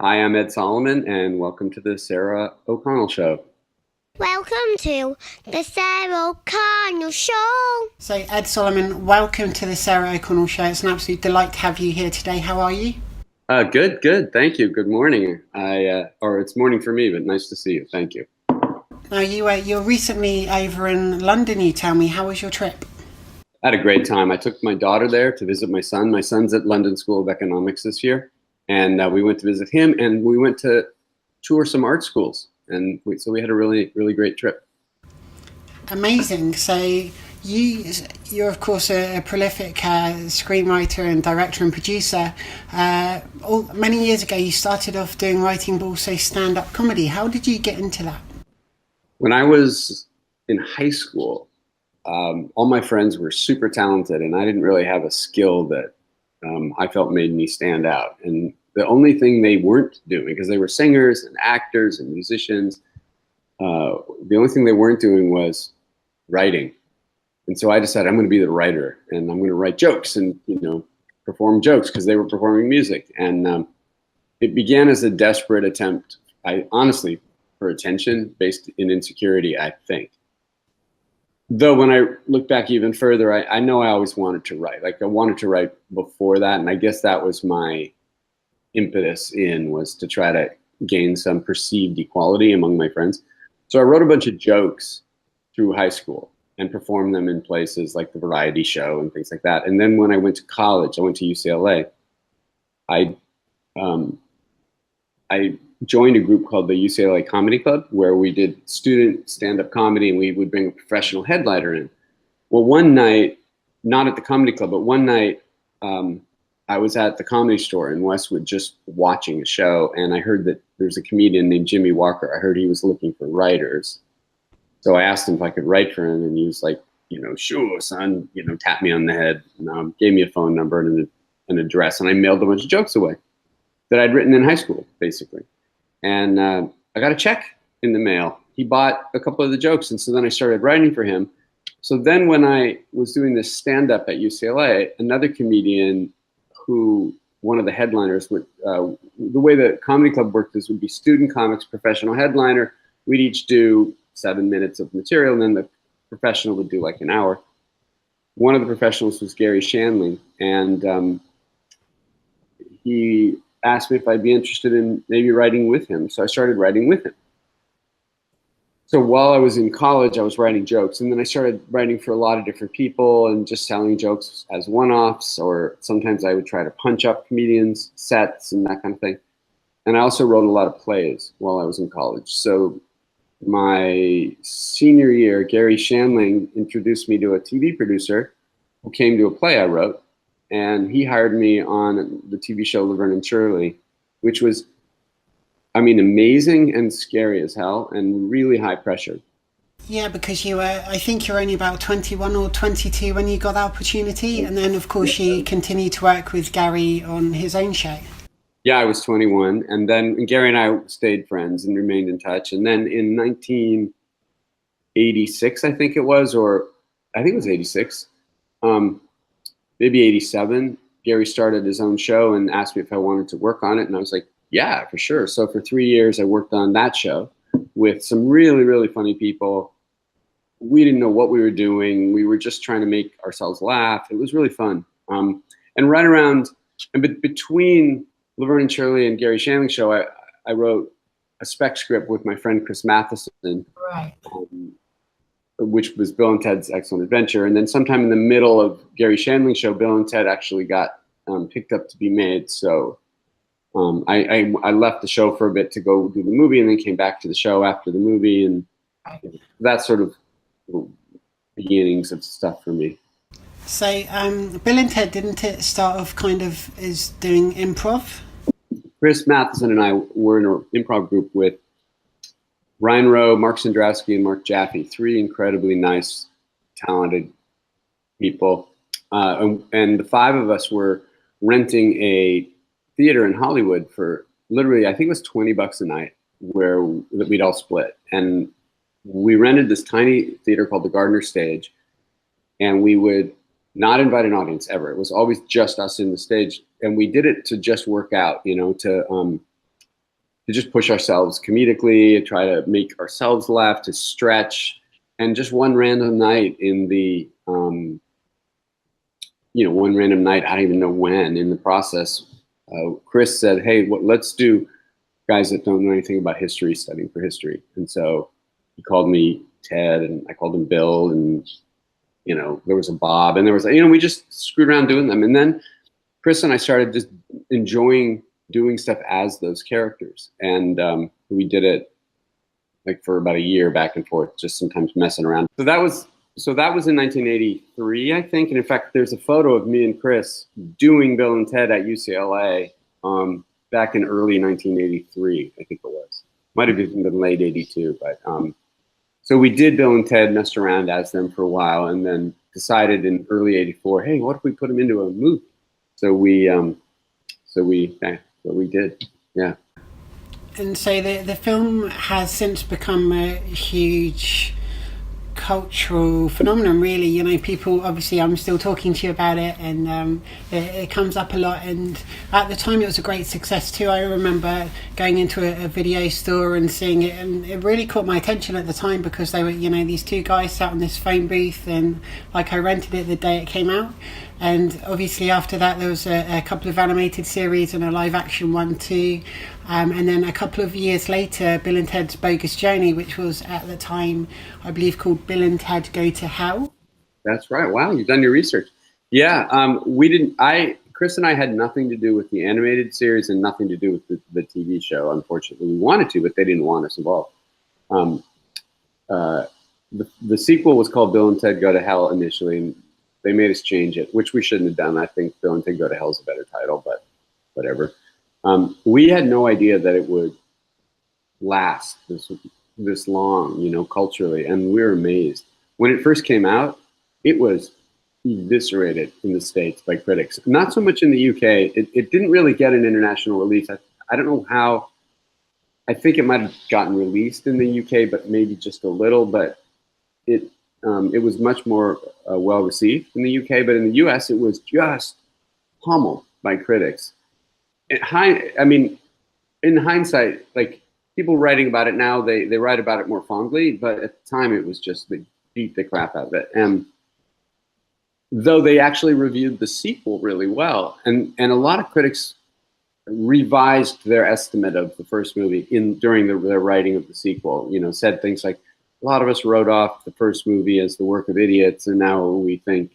Hi, I'm Ed Solomon, and welcome to the Sarah O'Connell Show. Welcome to the Sarah O'Connell Show. So, Ed Solomon, welcome to the Sarah O'Connell Show. It's an absolute delight to have you here today. How are you? Good. Thank you. Good morning. Or it's morning for me, but nice to see you. Thank you. Now, you're recently over in London. You tell me, how was your trip? I had a great time. I took my daughter there to visit my son. My son's at London School of Economics this year, and we went to visit him, and we went to tour some art schools, and so we had a really great trip. Amazing. So, you're of course a prolific screenwriter and director and producer. Many years ago, you started off doing writing, but also stand-up comedy. How did you get into that? When I was in high school, all my friends were super talented, and I didn't really have a skill that I felt made me stand out. And the only thing they weren't doing, because they were singers and actors and musicians, the only thing they weren't doing was writing. And so I decided I'm going to be the writer, and I'm going to write jokes and perform jokes because they were performing music. And it began as a desperate attempt, I honestly, for attention based in insecurity, I think. Though when I look back even further, I know I always wanted to write. Like I wanted to write before that, and I guess that was my impetus was to try to gain some perceived equality among my friends. So I wrote a bunch of jokes through high school and performed them in places like the Variety Show and things like that. And then when I went to college, I went to UCLA. I um, I joined a group called the UCLA Comedy Club, where we did student stand-up comedy, and we would bring a professional headliner in. Well, one night, not at the comedy club, but one night, I was at the Comedy Store in Westwood just watching a show, and I heard that there's a comedian named Jimmy Walker. I heard he was looking for writers. So I asked him if I could write for him, and he was like, sure, son, tapped me on the head, and gave me a phone number and an address, and I mailed a bunch of jokes away that I'd written in high school, basically. And I got a check in the mail. He bought a couple of the jokes, and so then I started writing for him. So then when I was doing this stand-up at UCLA, another comedian one of the headliners would, the way the comedy club worked is would be student comics, professional headliner. We'd each do 7 minutes of material, and then the professional would do like an hour. One of the professionals was Gary Shandling, and he asked me if I'd be interested in maybe writing with him. So I started writing with him. So while I was in college, I was writing jokes, and then I started writing for a lot of different people and just telling jokes as one-offs, or sometimes I would try to punch up comedians' sets and that kind of thing. And I also wrote a lot of plays while I was in college. So my senior year, Gary Shandling introduced me to a TV producer who came to a play I wrote, and he hired me on the TV show Laverne and Shirley, which was, amazing and scary as hell and really high pressure. Yeah, because I think you're only about 21 or 22 when you got the opportunity. And then, of course, you continued to work with Gary on his own show. Yeah, I was 21. And then Gary and I stayed friends and remained in touch. And then in 1986, I think it was, or I think it was 86, maybe 87, Gary started his own show and asked me if I wanted to work on it. And I was like, yeah, for sure. So for 3 years, I worked on that show with some really funny people. We didn't know what we were doing. We were just trying to make ourselves laugh. It was really fun. And right around, and between Laverne and Shirley and Gary Shandling show, I wrote a spec script with my friend Chris Matheson, Right. Which was Bill and Ted's Excellent Adventure. And then sometime in the middle of Gary Shandling's show, Bill and Ted actually got picked up to be made. So I left the show for a bit to go do the movie, and then came back to the show after the movie, and that sort of beginnings of stuff for me. So, Bill and Ted, didn't it start off kind of as doing improv? Chris Matheson and I were in an improv group with Ryan Rowe, Mark Sandrowski, and Mark Jaffe, three incredibly nice, talented people. And the five of us were renting a theater in Hollywood for literally, I think it was $20 a night, that we'd all split. And we rented this tiny theater called the Gardner Stage, and we would not invite an audience ever. It was always just us in the stage, and we did it to just work out, to to just push ourselves comedically, and try to make ourselves laugh, to stretch. And just one random night in the, one random night, I don't even know when in the process, Chris said, hey, let's do guys that don't know anything about history studying for history. And so he called me Ted, and I called him Bill, and there was a Bob, and there was, we just screwed around doing them. And then Chris and I started just enjoying doing stuff as those characters. And we did it like for about a year back and forth, just sometimes messing around. So that was in 1983, I think. And in fact, there's a photo of me and Chris doing Bill and Ted at UCLA back in early 1983, I think it was. Might have even been late 82, but so we did Bill and Ted, messed around as them for a while, and then decided in early 84, hey, what if we put them into a movie? So we did, yeah. And so the film has since become a huge cultural phenomenon, really. People, obviously, I'm still talking to you about it, and it comes up a lot. And at the time, it was a great success too. I remember going into a video store and seeing it, and it really caught my attention at the time because they were, these two guys sat on this phone booth, and like I rented it the day it came out. And obviously after that there was a couple of animated series and a live action one too, and then a couple of years later Bill and Ted's Bogus Journey, which was at the time I believe called Bill and Ted Go to Hell. That's right. Wow, you've done your research. Yeah, Chris and I had nothing to do with the animated series and nothing to do with the TV show. Unfortunately, we wanted to, but they didn't want us involved. The sequel was called Bill and Ted Go to Hell initially, and they made us change it, which we shouldn't have done. I think Bill and Ted Go to Hell is a better title, but whatever. We had no idea that it would last this long, culturally, and we were amazed. When it first came out, it was eviscerated in the States by critics. Not so much in the UK. It didn't really get an international release. I don't know how. I think it might have gotten released in the UK, but maybe just a little, but it was much more well received in the UK, but in the US, it was just pummeled by critics. In hindsight, like people writing about it now, they write about it more fondly, but at the time, it was just they beat the crap out of it. And though they actually reviewed the sequel really well, and a lot of critics revised their estimate of the first movie during their writing of the sequel. Said things like, a lot of us wrote off the first movie as the work of idiots, and now we think,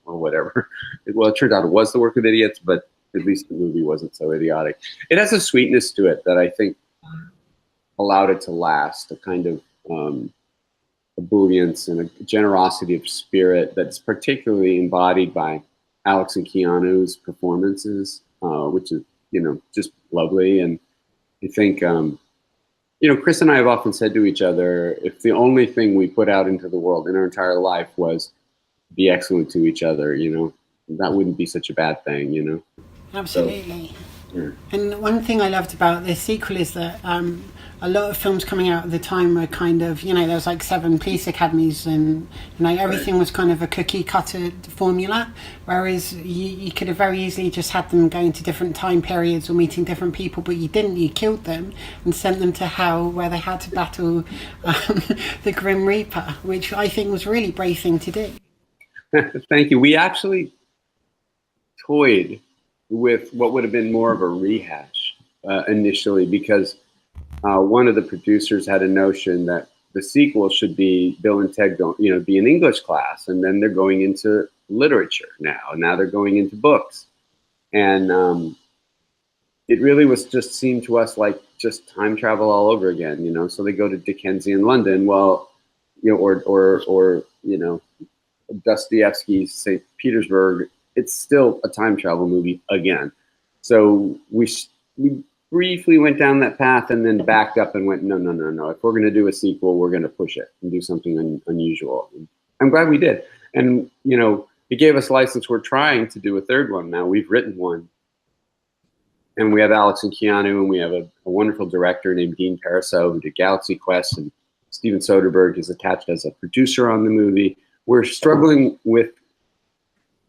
or whatever. Well, it turned out it was the work of idiots, but at least the movie wasn't so idiotic. It has a sweetness to it that I think allowed it to last, a kind of ebullience and a generosity of spirit that's particularly embodied by Alex and Keanu's performances, which is, just lovely. And I think, Chris and I have often said to each other, if the only thing we put out into the world in our entire life was be excellent to each other, that wouldn't be such a bad thing, Absolutely. So, yeah. And one thing I loved about this sequel is that a lot of films coming out at the time were kind of, there was like 7 police academies, and everything was kind of a cookie cutter formula, whereas you could have very easily just had them going to different time periods or meeting different people, but you didn't. You killed them and sent them to hell, where they had to battle the Grim Reaper, which I think was a really brave thing to do. Thank you. We actually toyed with what would have been more of a rehash initially, because one of the producers had a notion that the sequel should be Bill and Ted be an English class, and then they're going into literature now. Now they're going into books, and it really seemed to us like just time travel all over again. So they go to Dickensian London, or Dostoevsky's St. Petersburg. It's still a time travel movie again. So we briefly went down that path and then backed up and went, no. If we're going to do a sequel, we're going to push it and do something unusual. And I'm glad we did. And, it gave us license. We're trying to do a third one now. We've written one. And we have Alex and Keanu, and we have a wonderful director named Dean Paraso who did Galaxy Quest, and Steven Soderbergh is attached as a producer on the movie. We're struggling with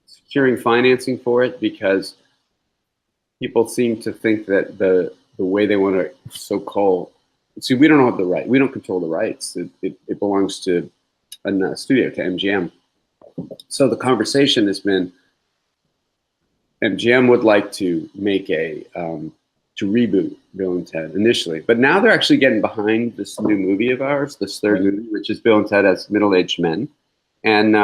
securing financing for it because people seem to think that the the way they want to so-called. See, we don't have the right. We don't control the rights. It belongs to a studio, to MGM. So the conversation has been, MGM would like to make to reboot Bill and Ted initially, but now they're actually getting behind this new movie of ours, this third movie, which is Bill and Ted as middle-aged men, and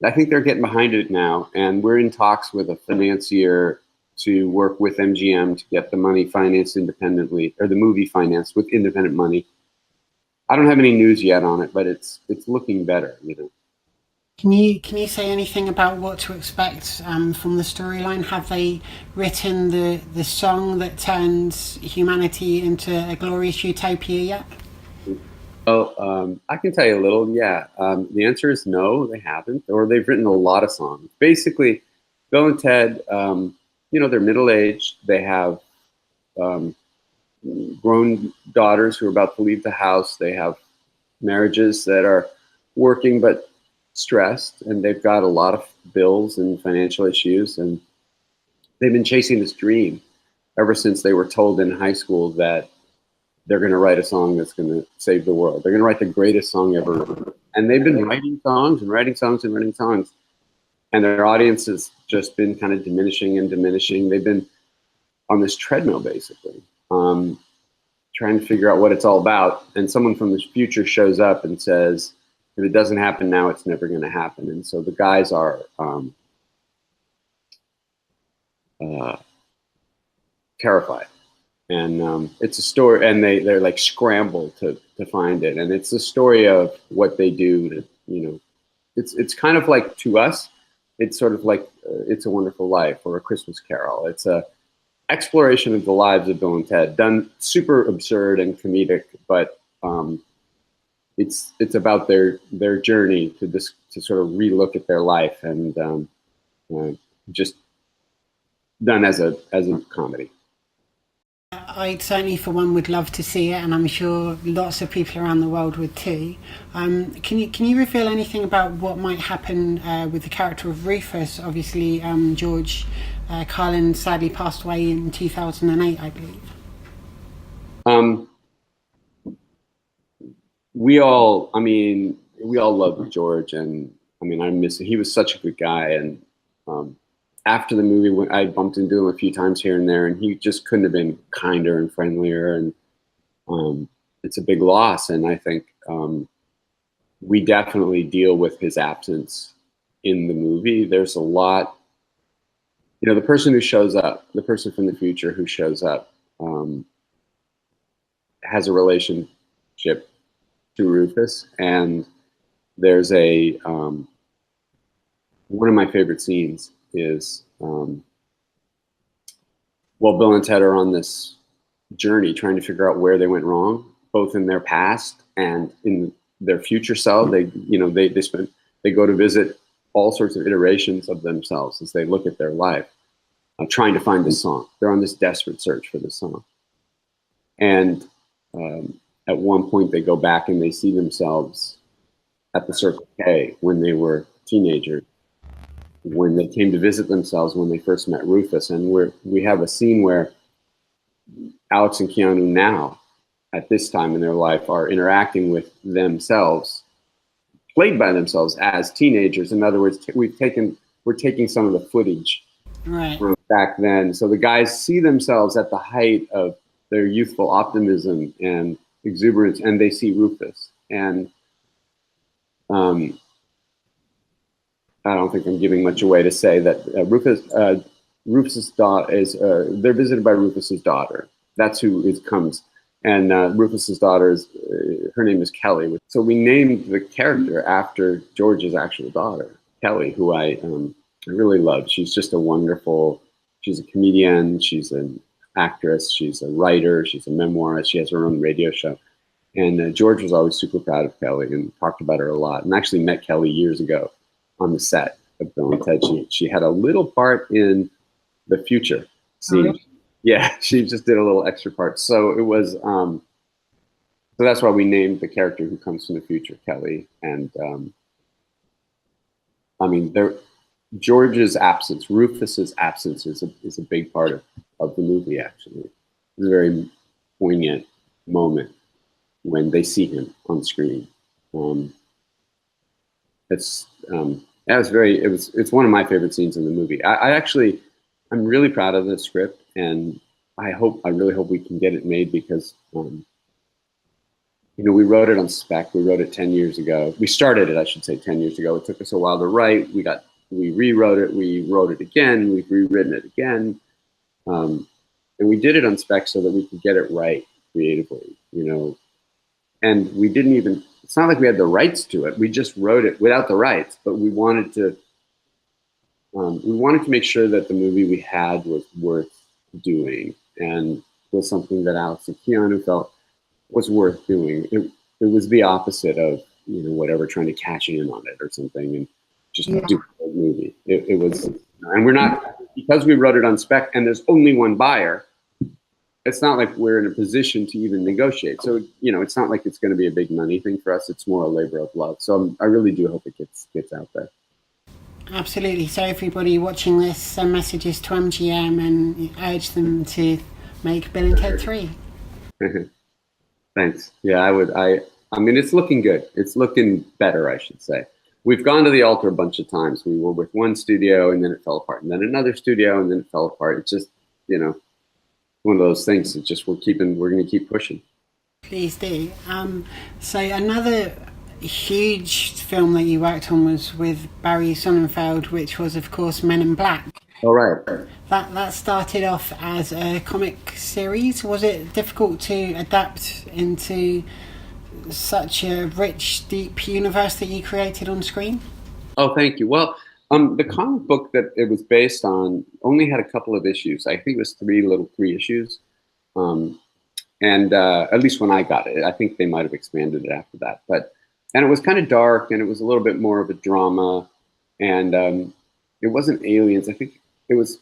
I think they're getting behind it now, and we're in talks with a financier to work with MGM to get the money financed independently, or the movie financed with independent money. I don't have any news yet on it, but it's looking better, you know. Can you say anything about what to expect from the storyline? Have they written the song that turns humanity into a glorious utopia yet? Oh, I can tell you a little. Yeah, the answer is no, they haven't, or they've written a lot of songs. Basically, Bill and Ted, they're middle-aged. They have grown daughters who are about to leave the house. They have marriages that are working but stressed, and they've got a lot of bills and financial issues, and they've been chasing this dream ever since they were told in high school that they're going to write a song that's going to save the world. They're going to write the greatest song ever. And they've been writing songs and writing songs and writing songs, and their audience has just been kind of diminishing and diminishing. They've been on this treadmill, basically, trying to figure out what it's all about. And someone from the future shows up and says, if it doesn't happen now, it's never going to happen. And so the guys are terrified. And it's a story, and they're like scrambled to find it. And it's the story of what they do to, it's kind of like, to us, it's sort of like It's a Wonderful Life or A Christmas Carol. It's a exploration of the lives of Bill and Ted, done super absurd and comedic, but it's about their journey to sort of relook at their life, and just done as a comedy. I certainly, for one, would love to see it, and I'm sure lots of people around the world would too. Can you reveal anything about what might happen with the character of Rufus? Obviously, George Carlin sadly passed away in 2008, I believe. We all love George, and I miss him. He was such a good guy, and after the movie, I bumped into him a few times here and there, and he just couldn't have been kinder and friendlier. And it's a big loss, and I think we definitely deal with his absence in the movie. There's a lot, the person who shows up, the person from the future who shows up, has a relationship to Rufus, and there's a one of my favorite scenes is Bill and Ted are on this journey trying to figure out where they went wrong, both in their past and in their future self. They go to visit all sorts of iterations of themselves as they look at their life, trying to find this song. They're on this desperate search for this song, and at one point they go back and they see themselves at the Circle K when they were teenagers, when they came to visit themselves when they first met Rufus. And we have a scene where Alex and Keanu now, at this time in their life, are interacting with themselves, played by themselves as teenagers. In other words, we're taking some of the footage from back then. So the guys see themselves at the height of their youthful optimism and exuberance, and they see Rufus. And I don't think I'm giving much away to say that Rufus's daughter is, they're visited by Rufus's daughter. That's who it comes. And Rufus's daughter her name is Kelly. So we named the character after George's actual daughter, Kelly, who I really love. She's just she's a comedian, she's an actress, she's a writer, she's a memoirist, she has her own radio show. And George was always super proud of Kelly and talked about her a lot, and actually met Kelly years ago on the set of Bill and Ted. She had a little part in the future scene. Oh, really? Yeah, she just did a little extra part. So it was, so that's why we named the character who comes from the future Kelly. And George's absence, Rufus's absence is a big part of the movie, actually. was a very poignant moment when they see him on screen. It's one of my favorite scenes in the movie. I'm really proud of the script, and I really hope we can get it made because, we wrote it on spec. We wrote it 10 years ago. We started it, I should say, 10 years ago. It took us a while to write. We rewrote it. We wrote it again. We've rewritten it again. And we did it on spec so that we could get it right creatively, and we didn't even, it's not like we had the rights to it. We just wrote it without the rights, but we wanted to make sure that the movie we had was worth doing and was something that Alex and Keanu felt was worth doing. It was the opposite of, whatever, trying to cash in on it or something and just do a movie. It was, and we're not, because we wrote it on spec and there's only one buyer, it's not like we're in a position to even negotiate. So, it's not like it's going to be a big money thing for us. It's more a labor of love. So I really do hope it gets out there. Absolutely. So everybody watching this, send messages to MGM and urge them to make Bill and Ted 3. Thanks. Yeah, I would. I mean, it's looking good. It's looking better, I should say. We've gone to the altar a bunch of times. We were with one studio and then it fell apart, and then another studio and then it fell apart. It's just, one of those things. It's just we're going to keep pushing. Please do. So another huge film that you worked on was with Barry Sonnenfeld, which was, of course, Men in Black. All right. That started off as a comic series. Was it difficult to adapt into such a rich, deep universe that you created on screen? Oh, thank you. Well, the comic book that it was based on only had a couple of issues. I think it was three issues. And at least when I got it, I think they might have expanded it after that. And it was kind of dark, and it was a little bit more of a drama. And it wasn't aliens. I think it was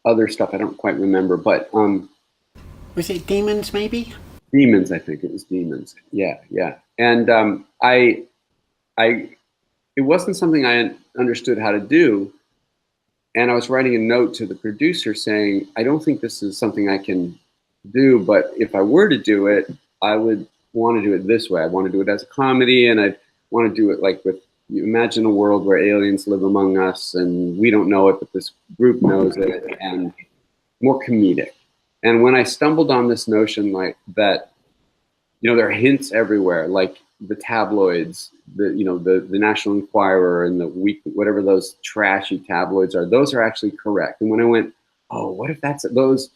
other stuff. I don't quite remember. But was it demons, maybe? Demons, I think it was demons. Yeah. And it wasn't something I understood how to do. And I was writing a note to the producer saying, I don't think this is something I can do, but if I were to do it, I would want to do it this way. I want to do it as a comedy, and I want to do it like you imagine a world where aliens live among us and we don't know it, but this group knows it, and more comedic. And when I stumbled on this notion like that, there are hints everywhere, like the tabloids, the National Enquirer and the Week, whatever those trashy tabloids are, those are actually correct. And when I went, oh, what if that's those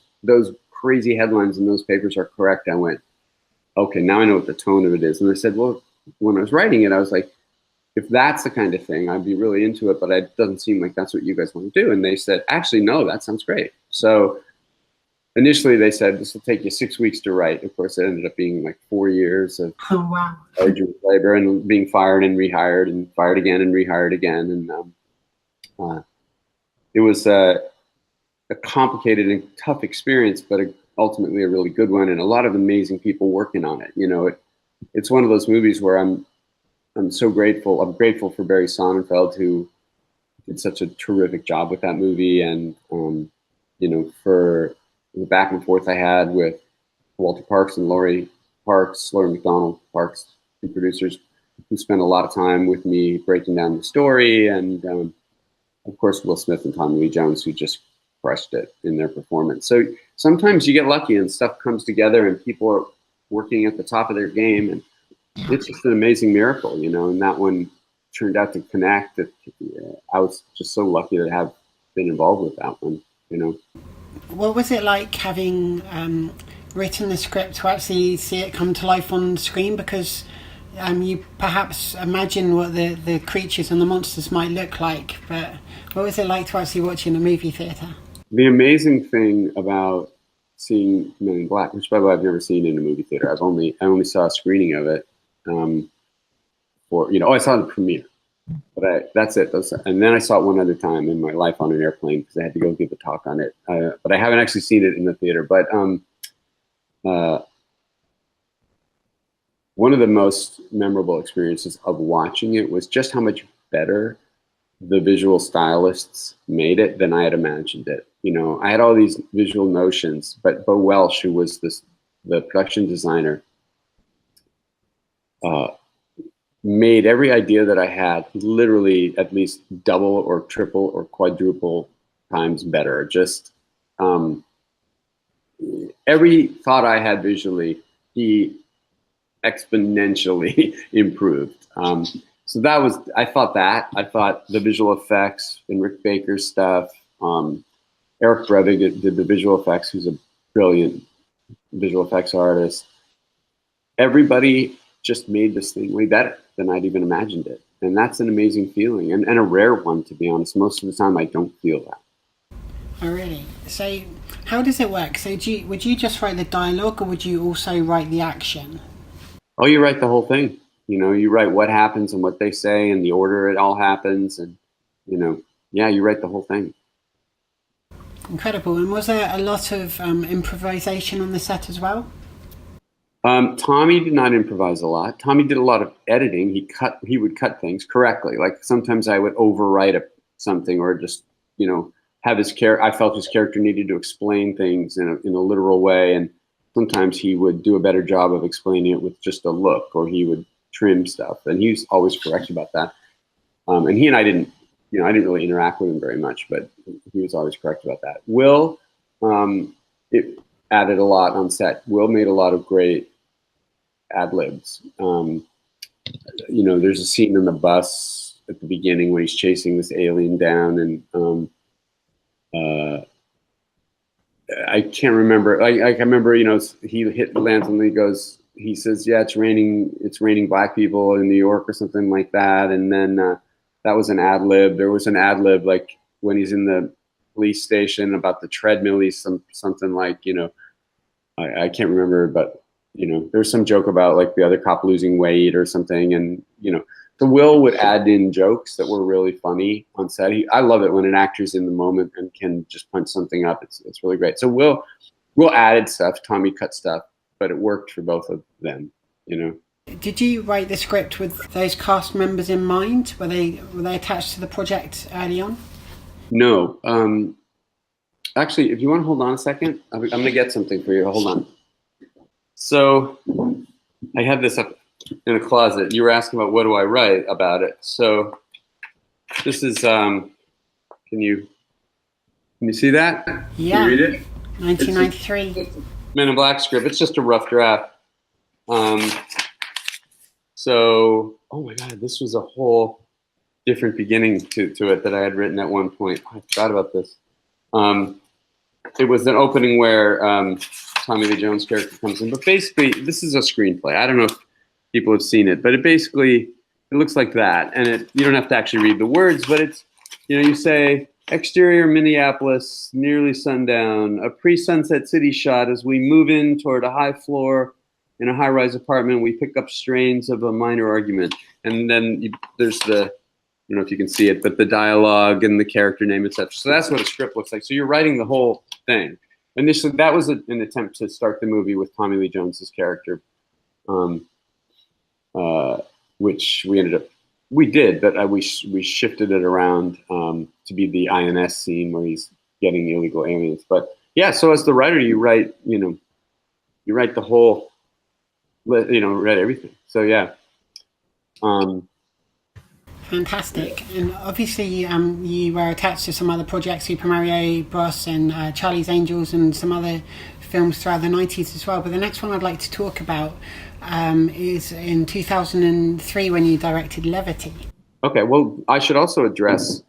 crazy headlines in those papers are correct? I went, okay, now I know what the tone of it is. And I said, well, when I was writing it, I was like, if that's the kind of thing, I'd be really into it, but it doesn't seem like that's what you guys want to do. And they said, actually, no, that sounds great. So initially they said, this will take you 6 weeks to write. Of course, it ended up being like 4 years of arduous labor and being fired and rehired and fired again and rehired again. And it was a complicated and tough experience, but ultimately a really good one, and a lot of amazing people working on it. It's one of those movies where I'm so grateful. I'm grateful for Barry Sonnenfeld, who did such a terrific job with that movie, and for the back and forth I had with Walter Parks and Laurie McDonald Parks, two producers who spent a lot of time with me breaking down the story, and of course Will Smith and Tommy Lee Jones, who just crushed it in their performance. So sometimes you get lucky and stuff comes together and people are working at the top of their game, and it's just an amazing miracle, and that one turned out to connect. I was just so lucky to have been involved with that one, What was it like having written the script to actually see it come to life on screen? Because you perhaps imagine what the creatures and the monsters might look like, but what was it like to actually watch in a movie theatre? The amazing thing about seeing Men in Black, which by the way I've never seen in a movie theater. I only saw a screening of it. I saw the premiere, but that's it. And then I saw it one other time in my life on an airplane because I had to go give a talk on it. But I haven't actually seen it in the theater. But one of the most memorable experiences of watching it was just how much better the visual stylists made it than I had imagined it. You know, I had all these visual notions, but Bo Welsh, who was the production designer, made every idea that I had literally at least double or triple or quadruple times better. Just every thought I had visually, he exponentially improved. So that was, I thought the visual effects and Rick Baker's stuff. Eric Brevig did the visual effects, who's a brilliant visual effects artist. Everybody just made this thing way better than I'd even imagined it. And that's an amazing feeling, and a rare one, to be honest. Most of the time I don't feel that. Oh, really? So how does it work? So would you just write the dialogue, or would you also write the action? Oh, you write the whole thing. You know, you write what happens and what they say and the order it all happens. And, you know, yeah, you write the whole thing. Incredible. And was there a lot of improvisation on the set as well? Tommy did not improvise a lot. Tommy did a lot of editing. He would cut things correctly. Like sometimes I would overwrite something, or just, you know, have his character. I felt his character needed to explain things in a literal way, and sometimes he would do a better job of explaining it with just a look, or he would trim stuff, and he was always correct about that. And he and I didn't really interact with him very much, but he was always correct about that. Will, it added a lot on set. Will made a lot of great ad libs. You know, there's a scene on the bus at the beginning when he's chasing this alien down, and I can't remember. I remember, you know, he lands and he says, yeah, it's raining black people in New York or something like that. And then that was an ad lib. There was an ad lib, like when he's in the police station about the treadmill, he's something like, you know, I can't remember, but, you know, there's some joke about like the other cop losing weight or something. And, you know, so Will would add in jokes that were really funny on set. I love it when an actor's in the moment and can just punch something up. It's really great. So Will added stuff. Tommy cut stuff, but it worked for both of them, you know. Did you write the script with those cast members in mind? Were they attached to the project early on? No. Actually, if you want to hold on a second, I'm going to get something for you. Hold on. So I have this up in a closet. You were asking about what do I write about it. So this is, can you see that? Yeah. Can you read it? 1993. Men in Black script. It's just a rough draft. So, oh my God, this was a whole different beginning to it that I had written at one point. I forgot about this. It was an opening where Tommy Lee Jones' character comes in. But basically, this is a screenplay. I don't know if people have seen it, but it looks like that. And you don't have to actually read the words, but it's, you know, you say, exterior Minneapolis, nearly sundown, a pre-sunset city shot as we move in toward a high floor in a high-rise apartment. We pick up strains of a minor argument. And then there's I don't know if you can see it, but the dialogue and the character name, etc. So that's what a script looks like. So you're writing the whole thing. Initially, that was an attempt to start the movie with Tommy Lee Jones's character, which we did, but we shifted it around to be the INS scene where he's getting illegal aliens. But yeah, so as the writer, you write the whole, write everything. So yeah. Fantastic. And obviously you were attached to some other projects, Super Mario Bros. And Charlie's Angels and some other films throughout the 90s as well. But the next one I'd like to talk about is in 2003 when you directed Levity. Okay, well, I should also address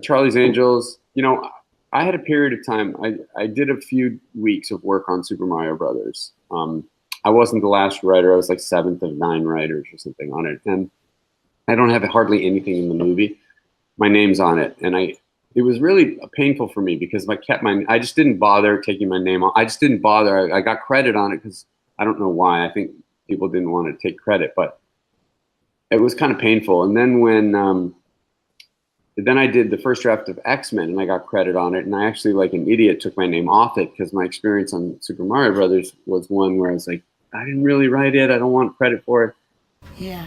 Charlie's Angels. You know, I had a period of time, I did a few weeks of work on Super Mario Brothers. I wasn't the last writer. I was like 7th of 9 writers or something on it. And I don't have hardly anything in the movie. My name's on it. And it was really painful for me because I just didn't bother taking my name on. I just didn't bother. I got credit on it because I don't know why. I think people didn't want to take credit, but it was kind of painful. And then then I did the first draft of X-Men and I got credit on it. And I actually, like an idiot, took my name off it because my experience on Super Mario Brothers was one where I was like, I didn't really write it. I don't want credit for it. Yeah.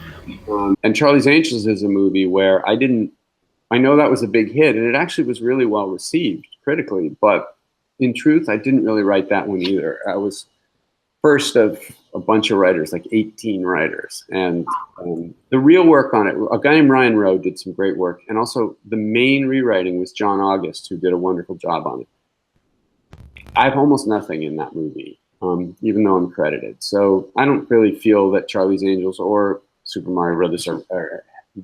And Charlie's Angels is a movie where I didn't I know that was a big hit, and it actually was really well received critically. But in truth, I didn't really write that one either. I was first of a bunch of writers, like 18 writers. And the real work on it, a guy named Ryan Rowe did some great work. And also the main rewriting was John August, who did a wonderful job on it. I have almost nothing in that movie, even though I'm credited. So I don't really feel that Charlie's Angels or Super Mario Brothers are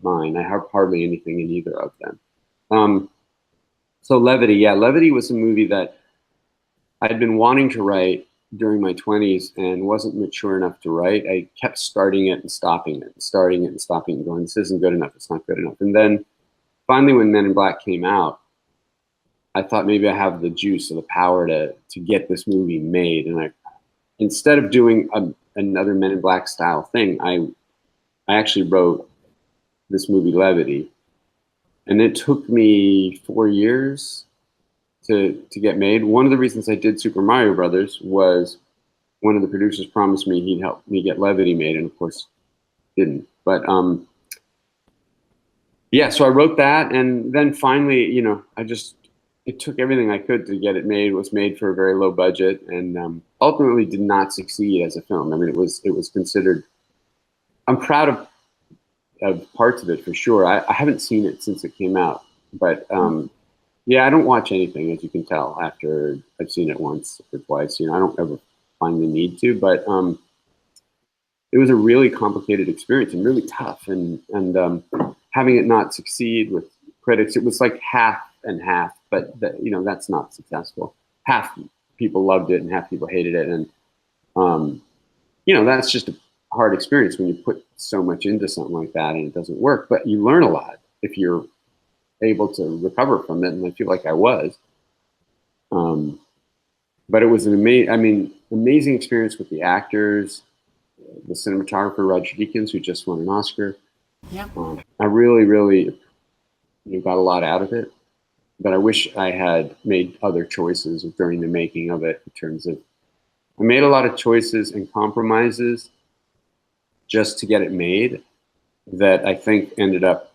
mine. I have hardly anything in either of them. So Levity, yeah, Levity was a movie that I'd been wanting to write during my 20s and wasn't mature enough to write. I kept starting it and stopping it, and starting it and stopping it, going, this isn't good enough, it's not good enough. And then finally when Men in Black came out, I thought maybe I have the juice or the power to get this movie made. And instead of doing another Men in Black style thing, I actually wrote this movie Levity. And it took me 4 years to get made. One of the reasons I did Super Mario Brothers was one of the producers promised me he'd help me get Levity made, and of course didn't. But yeah, so I wrote that, and then finally, it took everything I could to get it made. It was made for a very low budget, and ultimately did not succeed as a film. I mean, it was considered. I'm proud of parts of it for sure. I haven't seen it since it came out, but yeah, I don't watch anything, as you can tell, after I've seen it once or twice. I don't ever find the need to, but it was a really complicated experience and really tough. And having it not succeed with critics, it was like half and half, but that's not successful. Half people loved it and half people hated it. And, that's just a hard experience when you put so much into something like that and it doesn't work, but you learn a lot if you're able to recover from it, and I feel like I was. But it was an amazing experience with the actors, the cinematographer Roger Deakins, who just won an Oscar. Yeah. I really, really got a lot out of it, but I wish I had made other choices during the making of it. In terms of, I made a lot of choices and compromises just to get it made that I think ended up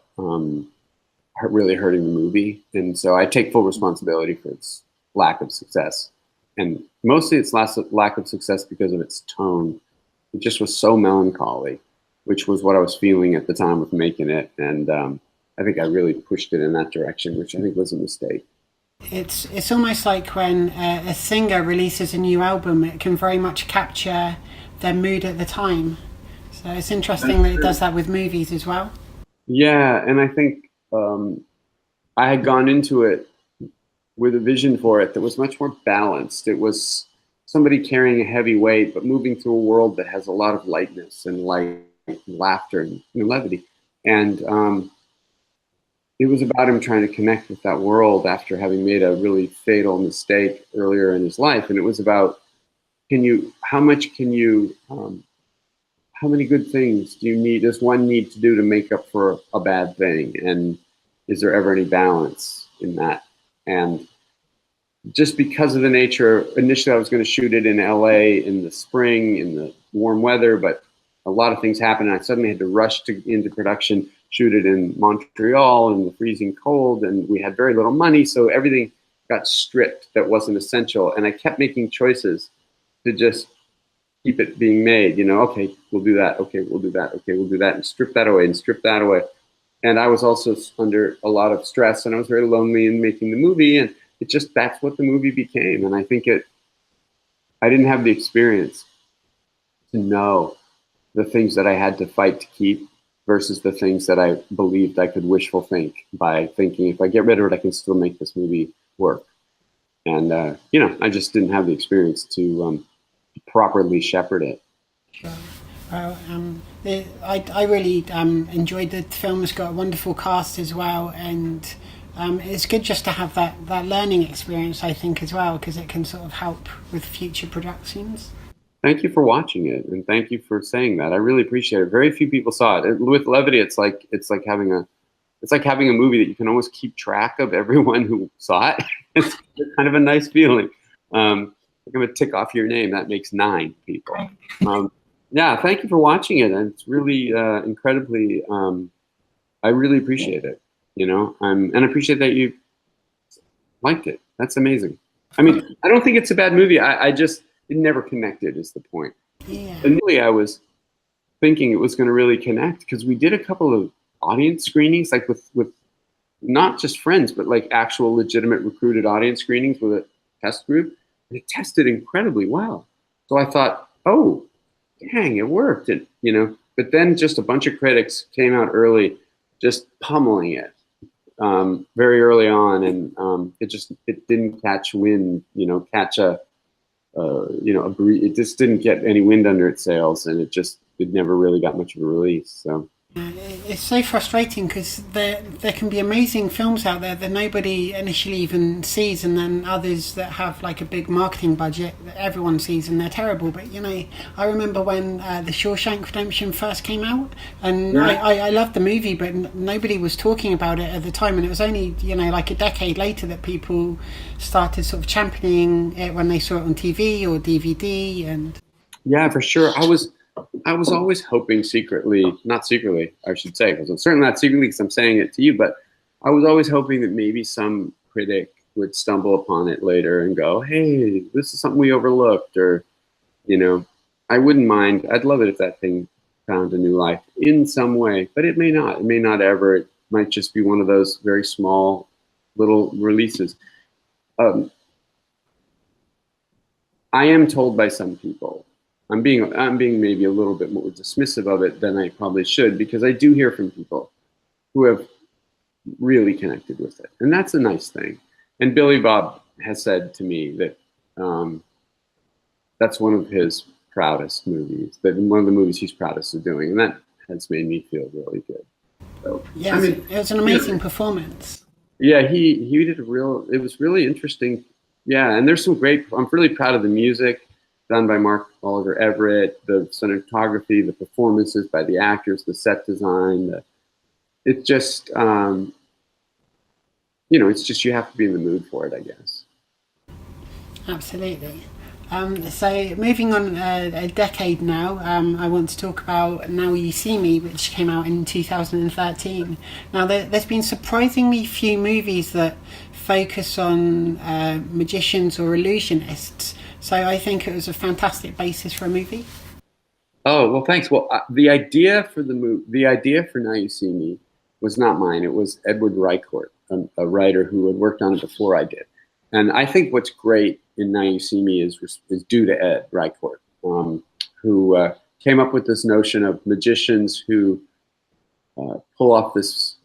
really hurting the movie. And so I take full responsibility for its lack of success. And mostly its lack of success because of its tone. It just was so melancholy, which was what I was feeling at the time of making it. And I think I really pushed it in that direction, which I think was a mistake. It's almost like when a singer releases a new album, it can very much capture their mood at the time. So it's interesting that it does that with movies as well. Yeah, and I think I had gone into it with a vision for it that was much more balanced. It was somebody carrying a heavy weight, but moving through a world that has a lot of lightness and light, and laughter and levity. And it was about him trying to connect with that world after having made a really fatal mistake earlier in his life. And it was about, how many good things does one need to do to make up for a bad thing? And is there ever any balance in that? And just because of the nature, initially I was going to shoot it in LA in the spring, in the warm weather, but a lot of things happened and I suddenly had to rush into production, shoot it in Montreal in the freezing cold, and we had very little money, so everything got stripped that wasn't essential. And I kept making choices to just keep it being made, okay, we'll do that, okay, we'll do that, okay, we'll do that, and strip that away and strip that away. And I was also under a lot of stress, and I was very lonely in making the movie, and that's what the movie became. And I think I didn't have the experience to know the things that I had to fight to keep versus the things that I believed I could wishful think by thinking, if I get rid of it, I can still make this movie work. And, I just didn't have the experience to properly shepherd it. Sure. Well, I really enjoyed the film. It's got a wonderful cast as well, and it's good just to have that learning experience, I think, as well, because it can sort of help with future productions. Thank you for watching it, and thank you for saying that. I really appreciate it. Very few people saw it. With Levity, it's like having a movie that you can almost keep track of everyone who saw it. It's kind of a nice feeling. I'm going to tick off your name. That makes 9 people. Yeah, thank you for watching it. And it's really incredibly, I really appreciate it. And I appreciate that you liked it. That's amazing. I mean, I don't think it's a bad movie. It never connected is the point. Yeah. Initially, I was thinking it was going to really connect because we did a couple of audience screenings, like with not just friends, but like actual legitimate recruited audience screenings with a test group. And it tested incredibly well. So I thought, oh, dang, it worked. But then just a bunch of critics came out early, just pummeling it very early on, and it didn't catch wind, it just didn't get any wind under its sails, and it never really got much of a release. So. It's so frustrating because there can be amazing films out there that nobody initially even sees, and then others that have like a big marketing budget that everyone sees and they're terrible. But I remember when The Shawshank Redemption first came out, and I loved the movie, but nobody was talking about it at the time, and it was only like a decade later that people started sort of championing it when they saw it on TV or DVD. And yeah, for sure, I was always hoping secretly, not secretly, I should say, because I'm certainly not secretly because I'm saying it to you, but I was always hoping that maybe some critic would stumble upon it later and go, hey, this is something we overlooked, or, I wouldn't mind. I'd love it if that thing found a new life in some way, but it may not. It may not ever. It might just be one of those very small little releases. I am told by some people, I'm being maybe a little bit more dismissive of it than I probably should, because I do hear from people who have really connected with it, and that's a nice thing. And Billy Bob has said to me that that's one of his proudest movies, that one of the movies he's proudest of doing, and that has made me feel really good. So, yeah, it was an amazing performance. Yeah, he did it was really interesting. Yeah, and there's I'm really proud of the music done by Mark Oliver Everett, the cinematography, the performances by the actors, the set design. It's just, it's just you have to be in the mood for it, I guess. Absolutely. So moving on a decade now, I want to talk about Now You See Me, which came out in 2013. Now there's been surprisingly few movies that focus on magicians or illusionists. So I think it was a fantastic basis for a movie. Oh, well, thanks. Well, the idea for Now You See Me was not mine. It was Edward Reichort, a writer who had worked on it before I did. And I think what's great in Now You See Me is due to Ed Reichort, who came up with this notion of magicians who pull off this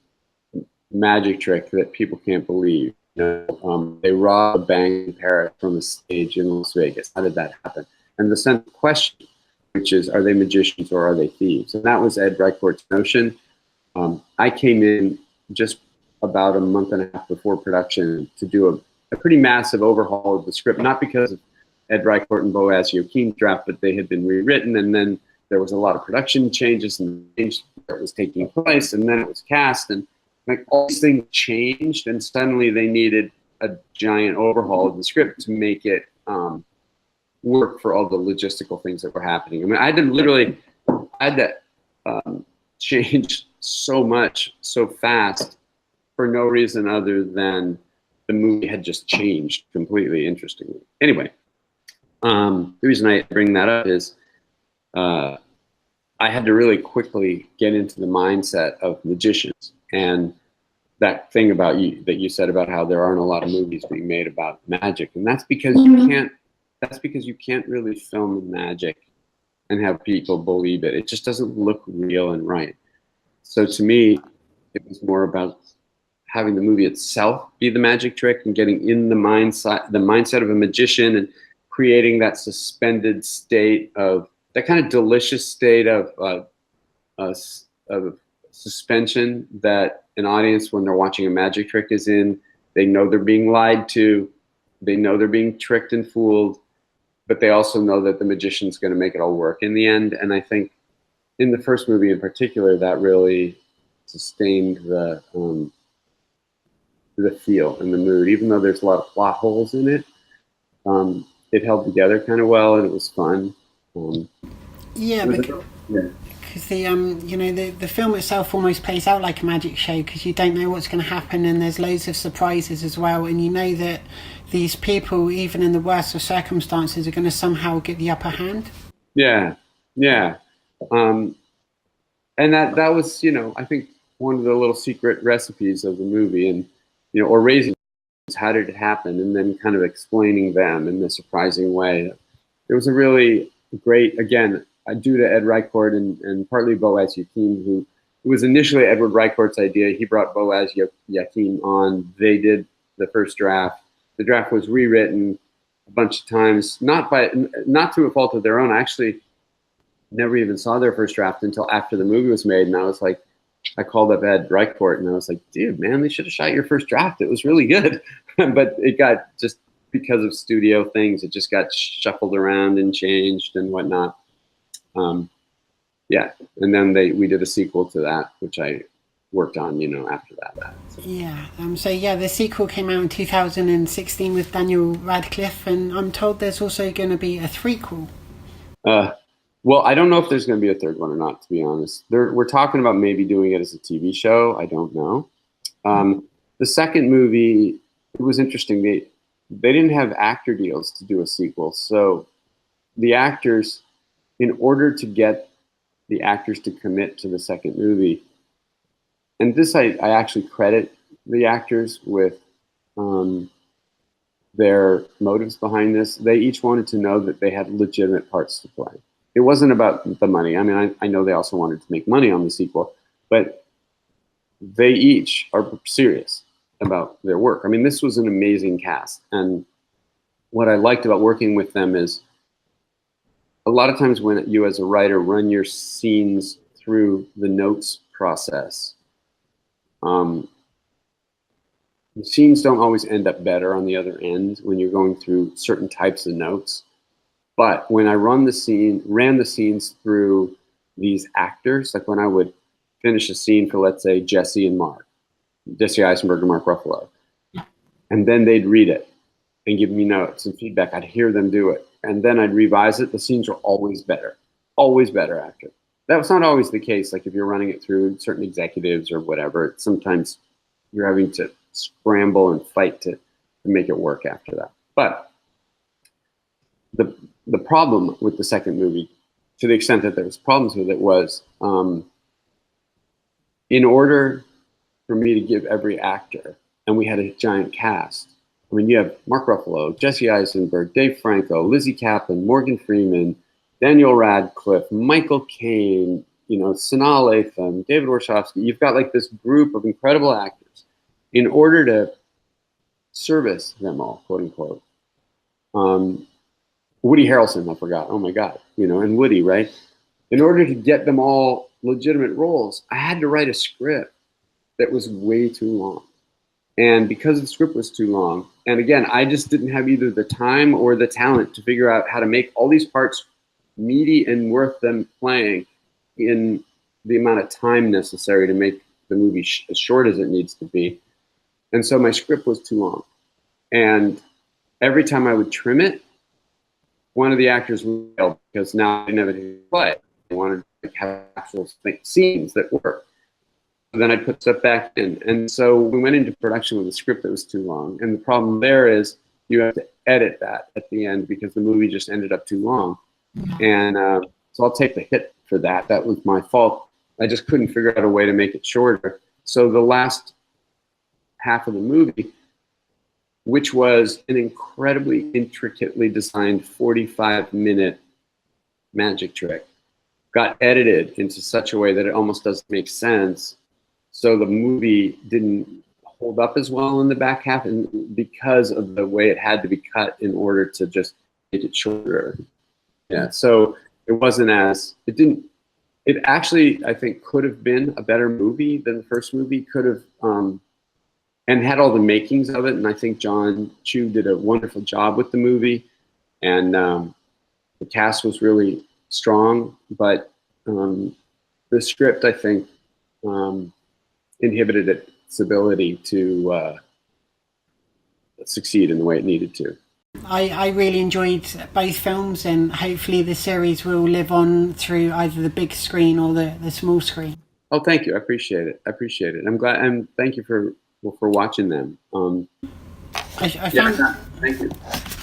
magic trick that people can't believe. They rob a bank in Paris from a stage in Las Vegas. How did that happen? And the central question, which is, are they magicians or are they thieves? And that was Ed Reichort's notion. I came in just about a month and a half before production to do a pretty massive overhaul of the script, not because of Ed Reichort and Boaz Yochim's draft, but they had been rewritten, and then there was a lot of production changes, and change that was taking place, and then it was cast, and like all these things changed, and suddenly they needed a giant overhaul of the script to make it work for all the logistical things that were happening. I mean, I had to change so much so fast for no reason other than the movie had just changed completely, interestingly. Anyway, the reason I bring that up is I had to really quickly get into the mindset of magicians. And that thing that you said about how there aren't a lot of movies being made about magic, and that's because you can't really film magic and have people believe it. It just doesn't look real and right. So to me, it was more about having the movie itself be the magic trick and getting in the mindset of a magician and creating that suspended state of that kind of delicious state of suspension that an audience, when they're watching a magic trick, is in. They know they're being lied to, they know they're being tricked and fooled, but they also know that the magician's going to make it all work in the end. And I think in the first movie in particular, that really sustained the feel and the mood. Even though there's a lot of plot holes in it, it held together kind of well, and it was fun. Yeah, because the film itself almost plays out like a magic show, because you don't know what's going to happen, and there's loads of surprises as well, and you know that these people, even in the worst of circumstances, are going to somehow get the upper hand. Yeah, yeah. And that was, I think one of the little secret recipes of the movie, and, or raising how did it happen, and then kind of explaining them in a surprising way. It was a really great, again, due to Ed Reichort and partly Boaz Yakin, who it was initially Edward Reichort's idea. He brought Boaz Yakin on. They did the first draft. The draft was rewritten a bunch of times, not through a fault of their own. I actually never even saw their first draft until after the movie was made, and I was like, I called up Ed Reichort and I was like, dude, man, they should have shot your first draft. It was really good. But it got, just because of studio things, it just got shuffled around and changed and whatnot. Yeah. And then we did a sequel to that, which I worked on, after that. Yeah. The sequel came out in 2016 with Daniel Radcliffe, and I'm told there's also going to be a threequel. Well, I don't know if there's going to be a third one or not, to be honest. We're talking about maybe doing it as a TV show. I don't know. The second movie, it was interesting. They didn't have actor deals to do a sequel. So the actors, in order to get the actors to commit to the second movie, and this I actually credit the actors with their motives behind this. They each wanted to know that they had legitimate parts to play. It wasn't about the money. I mean, I know they also wanted to make money on the sequel, but they each are serious about their work. I mean, this was an amazing cast. And what I liked about working with them is a lot of times when you as a writer run your scenes through the notes process, the scenes don't always end up better on the other end when you're going through certain types of notes. But when I ran the scenes through these actors, like when I would finish a scene for, let's say, Jesse Eisenberg and Mark Ruffalo, and then they'd read it and give me notes and feedback, I'd hear them do it, and then I'd revise it. The scenes were always better after. That was not always the case. Like if you're running it through certain executives or whatever, sometimes you're having to scramble and fight to make it work after that. But the problem with the second movie, to the extent that there was problems with it, was in order for me to give every actor, and we had a giant cast. I mean, you have Mark Ruffalo, Jesse Eisenberg, Dave Franco, Lizzie Kaplan, Morgan Freeman, Daniel Radcliffe, Michael Caine, Sanaa Lathan, David Warshawski. You've got like this group of incredible actors. In order to service them all, quote unquote, Woody Harrelson, I forgot. Oh my God, and Woody, right? In order to get them all legitimate roles, I had to write a script that was way too long. And because the script was too long, and again, I just didn't have either the time or the talent to figure out how to make all these parts meaty and worth them playing in the amount of time necessary to make the movie as short as it needs to be. And so my script was too long. And every time I would trim it, one of the actors would fail because now I didn't have anything to play. I wanted to have actual scenes that work. And then I'd put stuff back in. And so we went into production with a script that was too long. And the problem there is you have to edit that at the end because the movie just ended up too long. And so I'll take the hit for that. That was my fault. I just couldn't figure out a way to make it shorter. So the last half of the movie, which was an incredibly intricately designed 45-minute magic trick, got edited into such a way that it almost doesn't make sense. So the movie didn't hold up as well in the back half, and because of the way it had to be cut in order to just make it shorter. Yeah, so it actually, I think, could have been a better movie than the first movie could have, and had all the makings of it. And I think John Chu did a wonderful job with the movie, and the cast was really strong. But the script, I think, inhibited its ability to succeed in the way it needed to. I really enjoyed both films, and hopefully the series will live on through either the big screen or the small screen. Oh, thank you. I appreciate it. I appreciate it. I'm glad, and thank you for watching them. I Yeah, found thank you.